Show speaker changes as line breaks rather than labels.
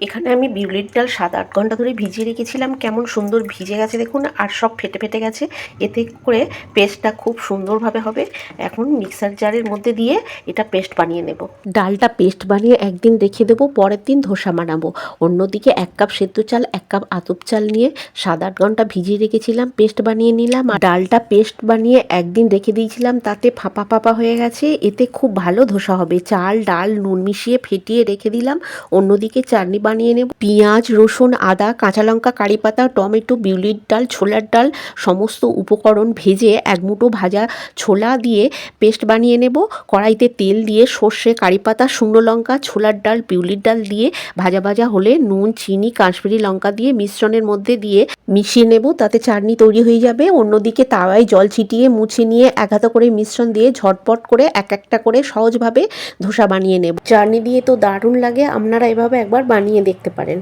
এখানে আমি বিউলির ডাল 7-8 ঘন্টা ধরে ভিজিয়ে রেখেছিলাম। কেমন সুন্দর ভিজে গেছে দেখুন, আর সব ফেটে ফেটে গেছে। এতে করে পেস্টটা খুব সুন্দরভাবে হবে। এখন মিক্সার জারের মধ্যে দিয়ে এটা পেস্ট বানিয়ে নেব। ডালটা পেস্ট বানিয়ে একদিন রেখে দেবো, পরের দিন ধোসা বানাবো। অন্যদিকে 1 কাপ সেদ্ধ চাল, 1 কাপ আতপ চাল নিয়ে 7-8 ঘন্টা ভিজিয়ে রেখেছিলাম, পেস্ট বানিয়ে নিলাম। আর ডালটা পেস্ট বানিয়ে একদিন রেখে দিয়েছিলাম, তাতে ফাঁপা ফাঁপা হয়ে গেছে। এতে খুব ভালো ধোসা হবে। চাল ডাল নুন মিশিয়ে ফেটিয়ে রেখে দিলাম। অন্যদিকে চাটনি বানিয়ে নেব। পেঁয়াজ রসুন আদা কাঁচা লঙ্কা কারি পাতা টমেটো বিউলির ডাল ছোলার ডাল সমস্ত উপকরণ ভেজে 1 মুঠো ভাজা ছোলা দিয়ে পেস্ট বানিয়ে নেব। কড়াইতে তেল দিয়ে সর্ষে কারি পাতা শুকনো লঙ্কা ছোলার ডাল বিউলির ডাল দিয়ে ভাজা ভাজা হলে নুন চিনি কাশ্মীরি লঙ্কা দিয়ে মিশ্রণের মধ্যে দিয়ে মিশিয়ে নেব, তাতে চাটনি তৈরি হয়ে যাবে। অন্যদিকে তাওয়ায় জল ছিটিয়ে মুছে নিয়ে 1 হাতা করে মিশ্রণ দিয়ে ঝটপট করে এক একটা করে সহজভাবে ধোসা বানিয়ে নেব। চাটনি দিয়ে তো দারুণ লাগে, আপনারা এভাবে একবার বানিয়ে দেখতে পারেন।